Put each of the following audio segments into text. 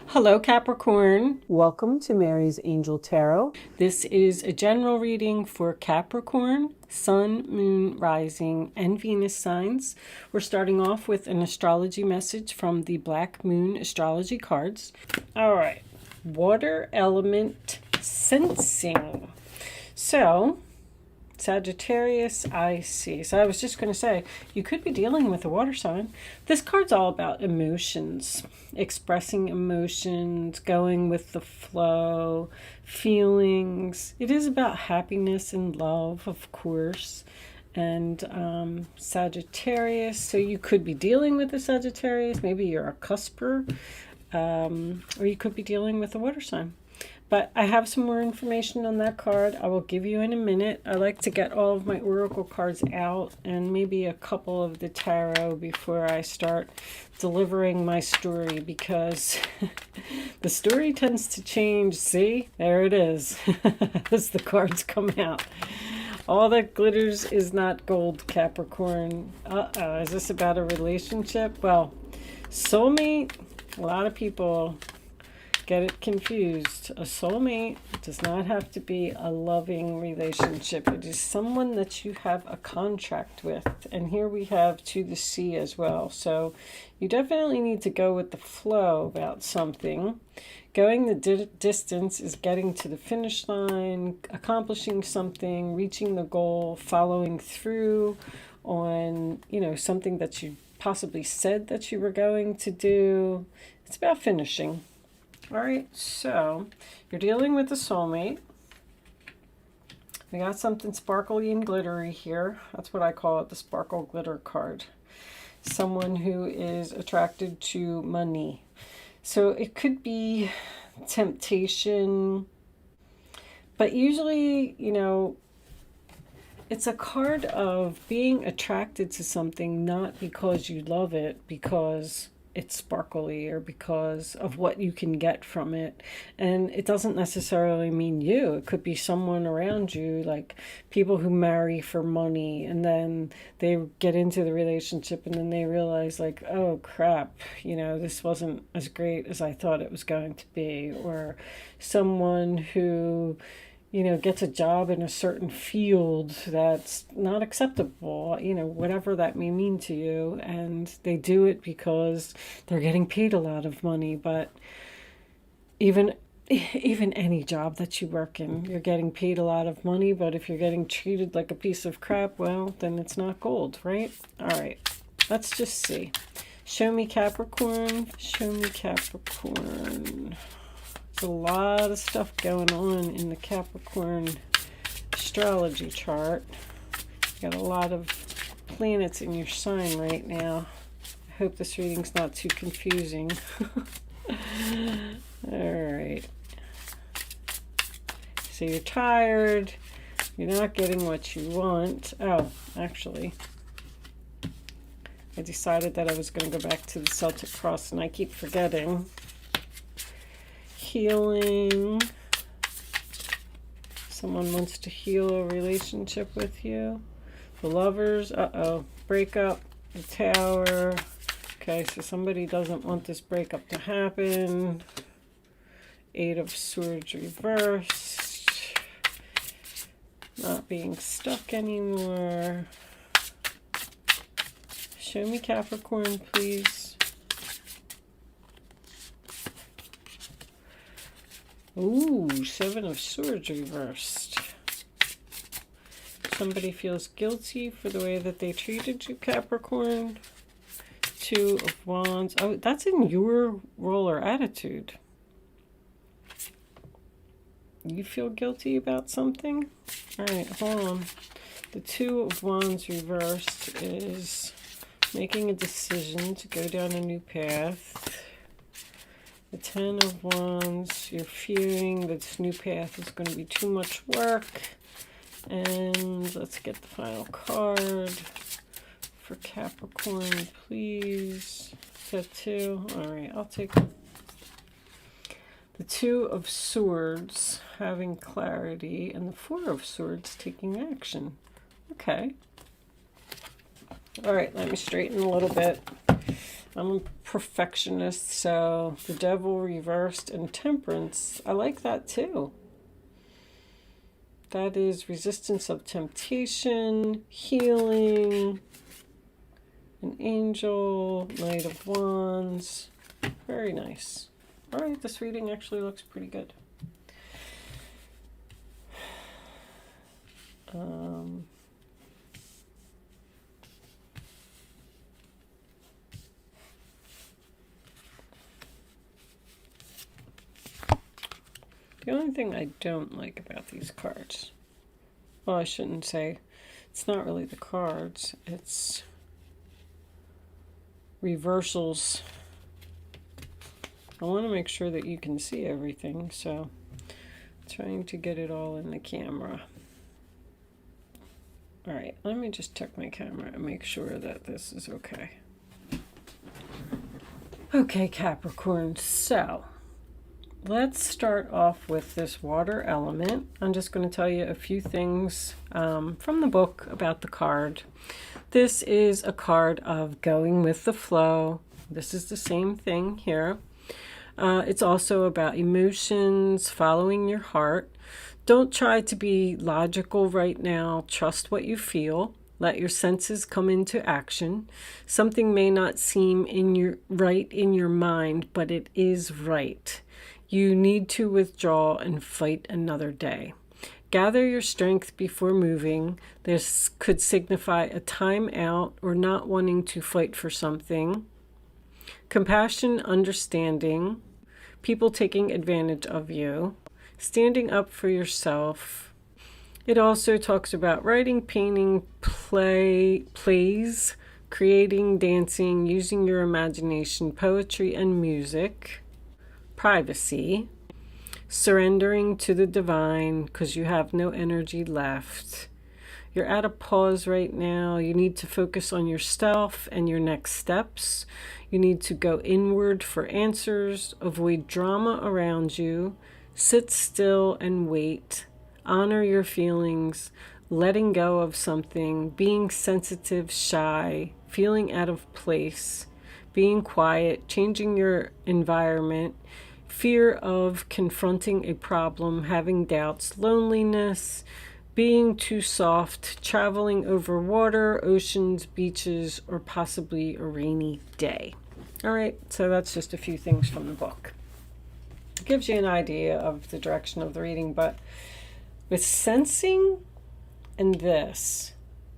Hello, Capricorn. Welcome to Mary's Angel Tarot. This is a general reading for Capricorn, Sun, Moon, Rising, and Venus signs. We're starting off with an astrology message from the Black Moon astrology cards. All right, water element sensing. So, Sagittarius, I see. So I was just going to say, you could be dealing with a water sign. This card's all about emotions, expressing emotions, going with the flow, feelings. It is about happiness and love, of course. And Sagittarius, so you could be dealing with a Sagittarius. Maybe you're a cusper, or you could be dealing with a water sign. But I have some more information on that card I will give you in a minute. I like to get all of my oracle cards out and maybe a couple of the tarot before I start delivering my story, because the story tends to change. See, there it is as the cards come out. All that glitters is not gold, Capricorn. Is this about a relationship? Well, soulmate, a lot of people get it confused. A soulmate does not have to be a loving relationship. It is someone that you have a contract with. And here we have to the sea as well. So you definitely need to go with the flow about something. Going the distance is getting to the finish line, accomplishing something, reaching the goal, following through on, something that you possibly said that you were going to do. It's about finishing. All right, so you're dealing with a soulmate. We got something sparkly and glittery here. That's what I call it, the sparkle glitter card. Someone who is attracted to money. So it could be temptation, but usually, it's a card of being attracted to something not because you love it, because it's sparkly or because of what you can get from it. And it doesn't necessarily mean you. It could be someone around you, like people who marry for money and then they get into the relationship and then they realize, like, oh crap, this wasn't as great as I thought it was going to be. Or someone who gets a job in a certain field that's not acceptable, whatever that may mean to you. And they do it because they're getting paid a lot of money. But even any job that you work in, you're getting paid a lot of money. But if you're getting treated like a piece of crap, well, then it's not gold, right? All right, let's just see. Show me Capricorn. Show me Capricorn. A lot of stuff going on in the Capricorn astrology chart. You got a lot of planets in your sign right now. I hope this reading's not too confusing. All right. So you're tired. You're not getting what you want. Oh, actually, I decided that I was going to go back to the Celtic cross, and I keep forgetting. Healing. Someone wants to heal a relationship with you. The Lovers. Breakup. The Tower. Okay, so somebody doesn't want this breakup to happen. Eight of Swords reversed. Not being stuck anymore. Show me Capricorn, please. Ooh, Seven of Swords reversed. Somebody feels guilty for the way that they treated you, Capricorn. Two of Wands. Oh, that's in your role or attitude. You feel guilty about something? All right, hold on. The Two of Wands reversed is making a decision to go down a new path. The Ten of Wands, you're fearing that this new path is going to be too much work. And let's get the final card for Capricorn, please. Set two. All right, I'll take the Two of Swords, having clarity, and the Four of Swords, taking action. Okay. All right, let me straighten a little bit. I'm a perfectionist, so the Devil reversed and Temperance, I like that too. That is resistance of temptation, healing, an angel, Knight of Wands. Very nice. All right, this reading actually looks pretty good. The only thing I don't like about these cards, well, I shouldn't say, it's not really the cards, it's reversals. I want to make sure that you can see everything, so trying to get it all in the camera. All right, let me just check my camera and make sure that this is okay. Okay, Capricorn, so let's start off with this water element. I'm just going to tell you a few things from the book about the card. This is a card of going with the flow. This is the same thing here. It's also about emotions, following your heart. Don't try to be logical right now. Trust what you feel. Let your senses come into action. Something may not seem right in your mind, but it is right. You need to withdraw and fight another day. Gather your strength before moving. This could signify a time out or not wanting to fight for something. Compassion, understanding, people taking advantage of you, standing up for yourself. It also talks about writing, painting, plays, creating, dancing, using your imagination, poetry and music, privacy, surrendering to the divine because you have no energy left. You're at a pause right now. You need to focus on yourself and your next steps. You need to go inward for answers. Avoid drama around you. Sit still and wait. Honor your feelings. Letting go of something. Being sensitive, shy. Feeling out of place. Being quiet. Changing your environment. Fear of confronting a problem. Having doubts. Loneliness. Being too soft, traveling over water, oceans, beaches, or possibly a rainy day. All right, so that's just a few things from the book. It gives you an idea of the direction of the reading, but with sensing and this,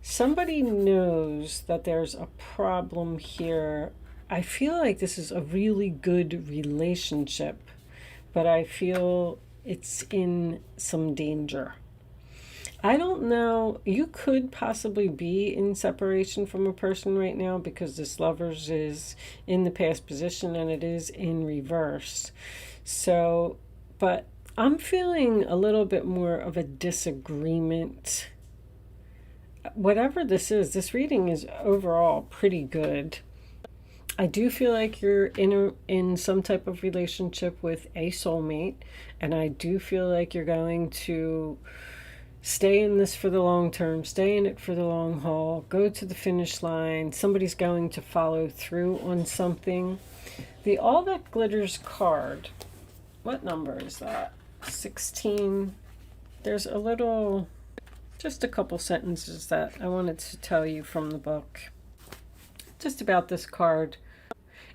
somebody knows that there's a problem here. I feel like this is a really good relationship, but I feel it's in some danger. I don't know. You could possibly be in separation from a person right now because this Lovers is in the past position and it is in reverse. So, but I'm feeling a little bit more of a disagreement. Whatever this is, this reading is overall pretty good. I do feel like you're in some type of relationship with a soulmate, and I do feel like you're going to stay in this for the long term, stay in it for the long haul, go to the finish line. Somebody's going to follow through on something. The All That Glitters card, what number is that? 16. There's just a couple sentences that I wanted to tell you from the book. Just about this card.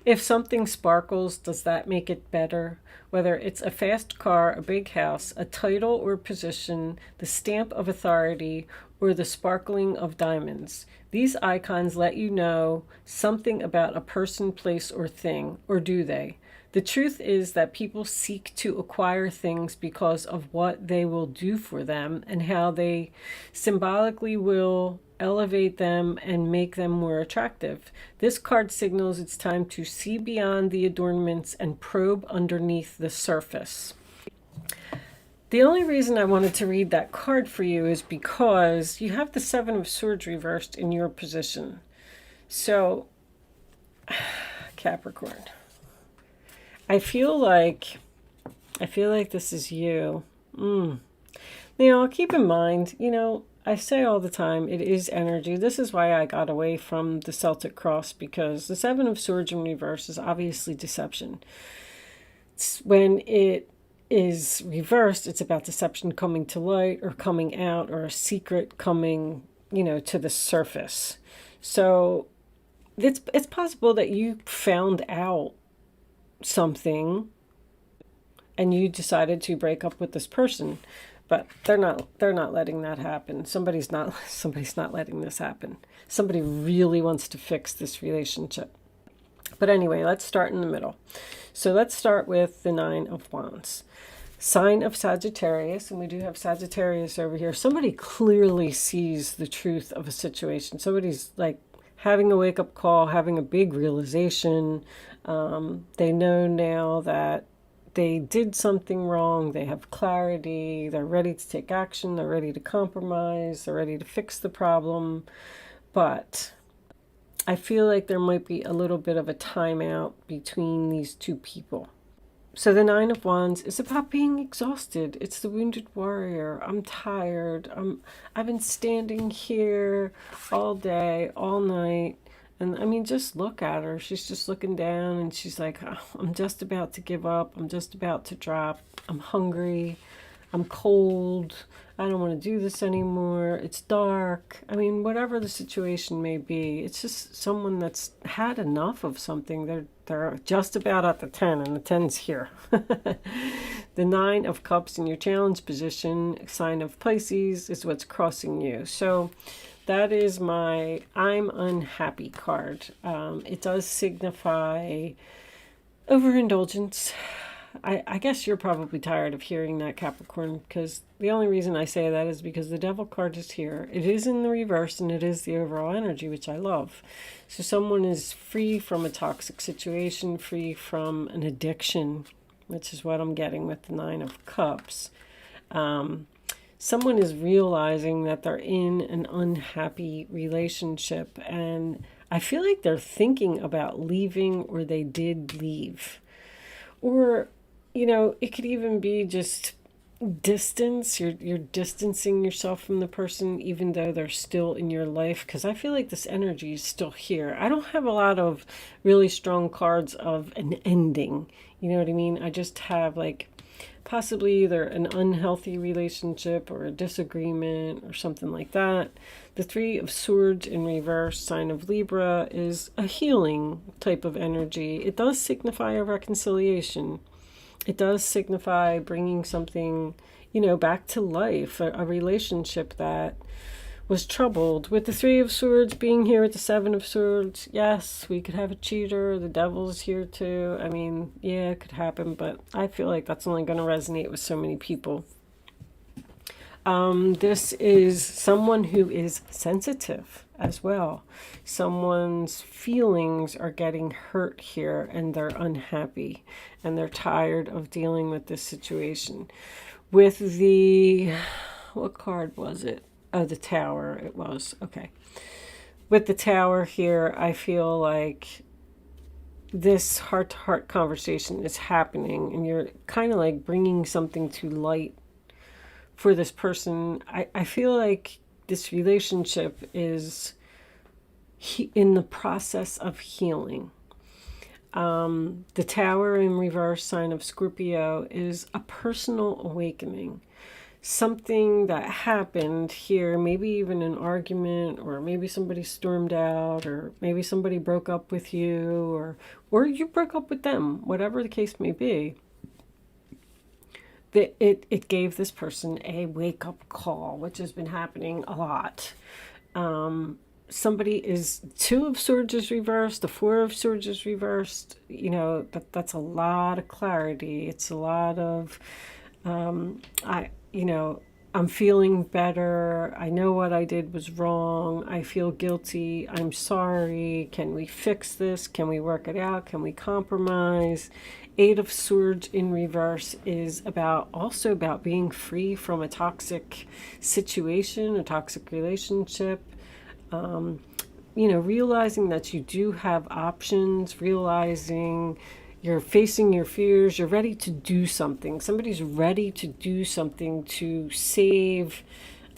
If something sparkles, does that make it better? Whether it's a fast car, a big house, a title or position, the stamp of authority, or the sparkling of diamonds. These icons let you know something about a person, place, or thing, or do they? The truth is that people seek to acquire things because of what they will do for them and how they symbolically will elevate them and make them more attractive. This card signals it's time to see beyond the adornments and probe underneath the surface. The only reason I wanted to read that card for you is because you have the Seven of Swords reversed in your position. So, Capricorn, I feel like this is you. Now, keep in mind, I say all the time, it is energy. This is why I got away from the Celtic cross, because the Seven of Swords in reverse is obviously deception. When it is reversed, it's about deception coming to light or coming out, or a secret coming, to the surface. So it's possible that you found out something and you decided to break up with this person, but they're not letting that happen. Somebody's not letting this happen. Somebody really wants to fix this relationship. But anyway, let's start in the middle. So let's start with the Nine of Wands. Sign of Sagittarius, and we do have Sagittarius over here. Somebody clearly sees the truth of a situation. Somebody's like having a wake-up call, having a big realization. They know now that they did something wrong. They have clarity. They're ready to take action. They're ready to compromise. They're ready to fix the problem. But I feel like there might be a little bit of a timeout between these two people. So the Nine of Wands is about being exhausted. It's the wounded warrior. I'm tired. I've been standing here all day, all night. And I mean, just look at her. She's just looking down and she's like, oh, I'm just about to give up. I'm just about to drop. I'm hungry. I'm cold. I don't want to do this anymore. It's dark. I mean, whatever the situation may be, it's just someone that's had enough of something. They're just about at the 10, and the 10's here. The Nine of Cups in your challenge position, sign of Pisces, is what's crossing you. So that is my I'm unhappy card. It does signify overindulgence. I guess you're probably tired of hearing that, Capricorn, because the only reason I say that is because the Devil card is here. It is in the reverse, and it is the overall energy, which I love. So someone is free from a toxic situation, free from an addiction, which is what I'm getting with the Nine of Cups. Someone is realizing that they're in an unhappy relationship, and I feel like they're thinking about leaving, or they did leave. Or it could even be just distance. You're distancing yourself from the person, even though they're still in your life, because I feel like this energy is still here. I don't have a lot of really strong cards of an ending. You know what I mean? I just have like possibly either an unhealthy relationship or a disagreement or something like that. The Three of Swords in reverse, sign of Libra, is a healing type of energy. It does signify a reconciliation. It does signify bringing something, back to life, a relationship that was troubled. With the Three of Swords being here at the Seven of Swords, yes, we could have a cheater. The Devil's here too. I mean, yeah, it could happen, but I feel like that's only going to resonate with so many people. This is someone who is sensitive as well. Someone's feelings are getting hurt here, and they're unhappy, and they're tired of dealing with this situation. With what card was it? Oh, the Tower. It was. Okay. With the Tower here, I feel like this heart-to-heart conversation is happening, and you're kind of like bringing something to light for this person. I feel like this relationship is in the process of healing. The Tower in reverse, sign of Scorpio, is a personal awakening. Something that happened here, maybe even an argument, or maybe somebody stormed out, or maybe somebody broke up with you, or you broke up with them, whatever the case may be. It gave this person a wake-up call, which has been happening a lot. Somebody is Two of Swords is reversed, the Four of Swords is reversed. That's a lot of clarity. It's a lot of I'm feeling better. I know what I did was wrong. I feel guilty. I'm sorry. Can we fix this? Can we work it out? Can we compromise? Eight of Swords in reverse is also about being free from a toxic situation, a toxic relationship. Realizing that you do have options, realizing you're facing your fears, you're ready to do something. Somebody's ready to do something to save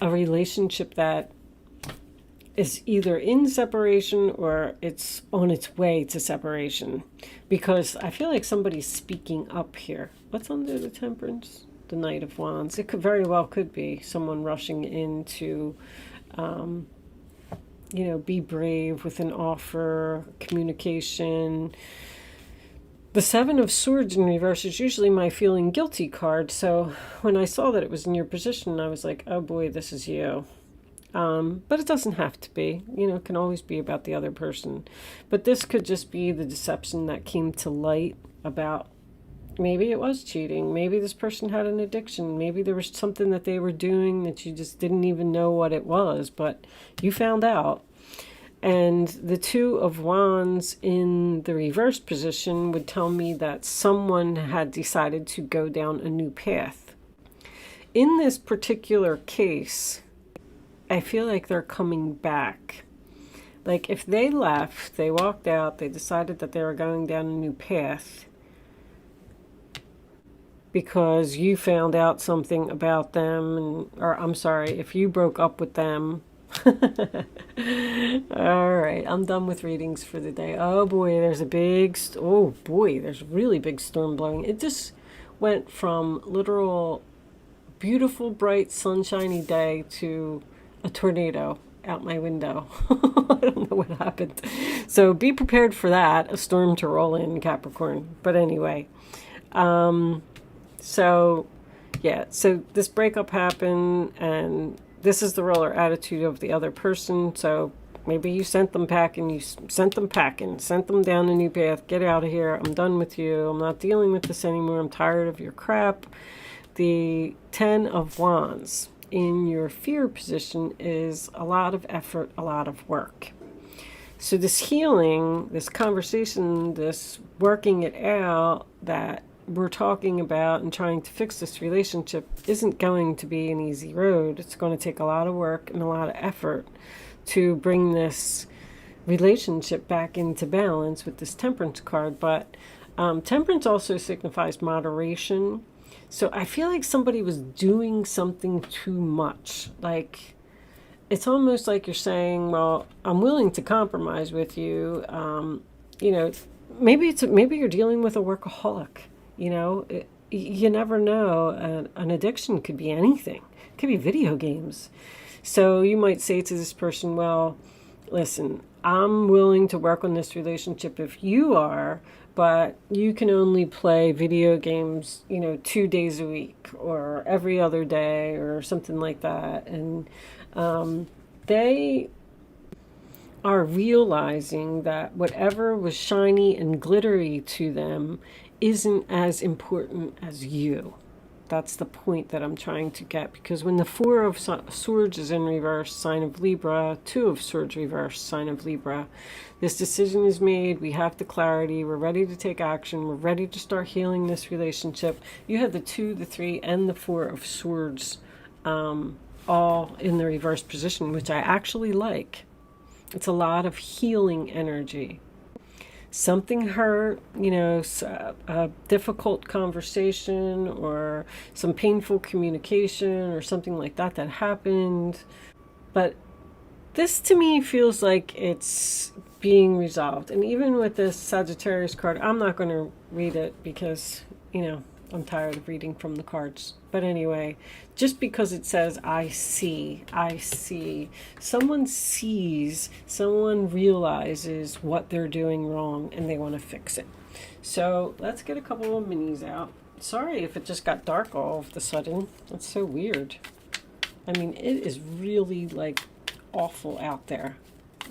a relationship that is either in separation or it's on its way to separation. Because I feel like somebody's speaking up here. What's under the Temperance? The Knight of Wands. It could very well could be someone rushing in to, be brave with an offer, communication. The Seven of Swords in reverse is usually my feeling guilty card. So when I saw that it was in your position, I was like, oh boy, this is you. But it doesn't have to be. It can always be about the other person. But this could just be the deception that came to light about maybe it was cheating. Maybe this person had an addiction. Maybe there was something that they were doing that you just didn't even know what it was, but you found out. And the Two of Wands in the reverse position would tell me that someone had decided to go down a new path. In this particular case, I feel like they're coming back. Like if they left, they walked out, they decided that they were going down a new path because you found out something about them, if you broke up with them. All right, I'm done with readings for the day. Oh boy, there's there's really big storm blowing. It just went from literal beautiful, bright, sunshiny day to a tornado out my window. I don't know what happened. So be prepared for that, a storm to roll in, Capricorn. But anyway, so this breakup happened, and this is the roller attitude of the other person. So maybe you sent them packing, sent them down a new path. Get out of here. I'm done with you. I'm not dealing with this anymore. I'm tired of your crap. The Ten of Wands in your fear position is a lot of effort, a lot of work. So this healing, this conversation, this working it out that we're talking about and trying to fix this relationship isn't going to be an easy road. It's going to take a lot of work and a lot of effort to bring this relationship back into balance with this Temperance card. But Temperance also signifies moderation. So I feel like somebody was doing something too much. Like, it's almost like you're saying, well, I'm willing to compromise with you. Maybe you're dealing with a workaholic. You never know. An addiction could be anything. It could be video games. So you might say to this person, well, listen, I'm willing to work on this relationship if you are, but you can only play video games, 2 days a week or every other day or something like that. And they are realizing that whatever was shiny and glittery to them isn't as important as you. That's the point that I'm trying to get, because when the Four of Swords is in reverse, sign of Libra, Two of Swords reverse, sign of Libra, this decision is made. We have the clarity. We're ready to take action. We're ready to start healing this relationship. You have the Two, the Three, and the Four of Swords all in the reverse position, which I actually like. It's a lot of healing energy. Something hurt, a difficult conversation or some painful communication or something like that happened. But this to me feels like it's being resolved. And even with this Sagittarius card, I'm not going to read it because, I'm tired of reading from the cards. But anyway, just because it says, I see, someone sees, someone realizes what they're doing wrong and they want to fix it. So let's get a couple of minis out. Sorry if it just got dark all of a sudden. That's so weird. I mean, it is really awful out there.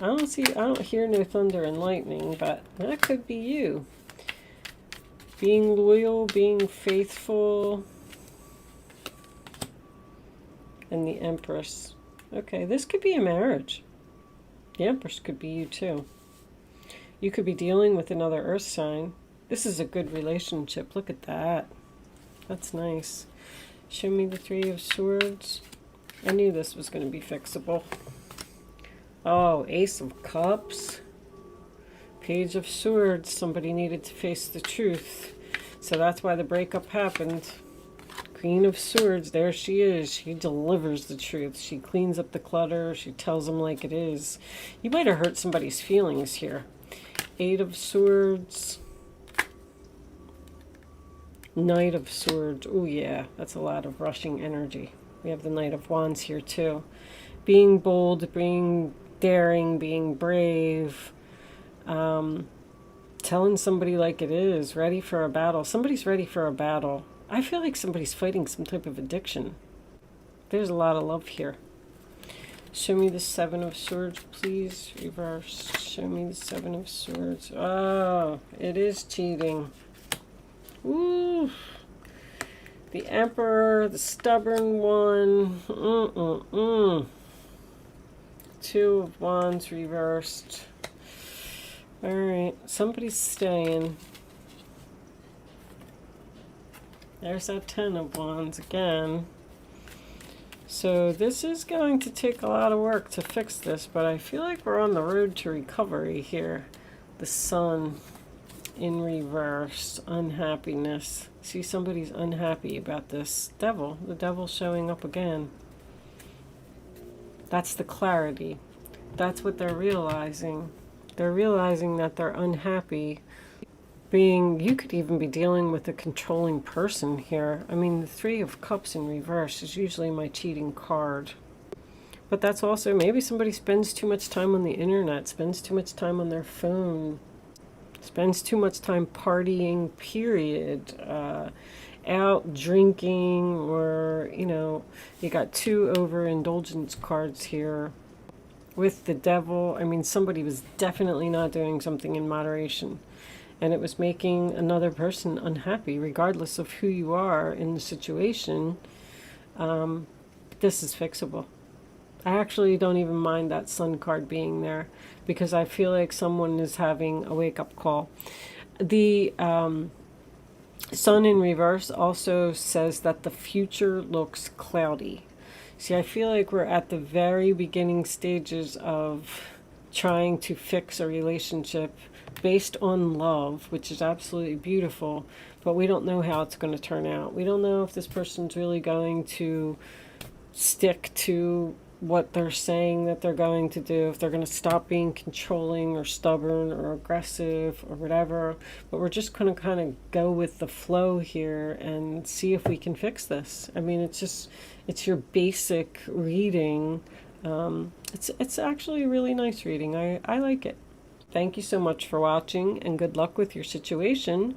I don't hear no thunder and lightning, but that could be you. Being loyal, being faithful. And the Empress. Okay, this could be a marriage. The Empress could be you too. You could be dealing with another earth sign. This is a good relationship. Look at that. That's nice. Show me the Three of Swords. I knew this was going to be fixable. Oh, Ace of Cups. Page of Swords. Somebody needed to face the truth. So that's why the breakup happened. Queen of Swords, there she is. She delivers the truth. She cleans up the clutter. She tells them like it is. You might have hurt somebody's feelings here. Eight of Swords. Knight of Swords. Oh yeah, that's a lot of rushing energy. We have the Knight of Wands here too. Being bold, being daring, being brave. Telling somebody like it is. Ready for a battle. Somebody's ready for a battle. I feel like somebody's fighting some type of addiction. There's a lot of love here. Show me the Seven of Swords, please. Reverse. Show me the Seven of Swords. Oh, it is cheating. Ooh. The Emperor, the stubborn one. Two of Wands reversed. Alright, somebody's staying. There's that Ten of Wands again. So this is going to take a lot of work to fix this, but I feel like we're on the road to recovery here. The Sun in reverse, unhappiness. See, somebody's unhappy about this Devil. The Devil showing up again. That's the clarity. That's what they're realizing. They're realizing that they're unhappy. You could even be dealing with a controlling person here. I mean, the Three of Cups in reverse is usually my cheating card. But that's also, maybe somebody spends too much time on the internet, spends too much time on their phone, spends too much time partying, period. Out drinking, or, you know, you got two overindulgence cards here. With the Devil, I mean, somebody was definitely not doing something in moderation. And it was making another person unhappy, regardless of who you are in the situation. This is fixable. I actually don't even mind that Sun card being there, because I feel like someone is having a wake-up call. The Sun in reverse also says that the future looks cloudy. See, I feel like we're at the very beginning stages of trying to fix a relationship based on love, which is absolutely beautiful, but we don't know how it's going to turn out. We don't know if this person's really going to stick to what they're saying that they're going to do, if they're going to stop being controlling or stubborn or aggressive or whatever. But we're just going to kind of go with the flow here and see if we can fix this. I mean, it's your basic reading. It's actually a really nice reading. I like it. Thank you so much for watching, and good luck with your situation.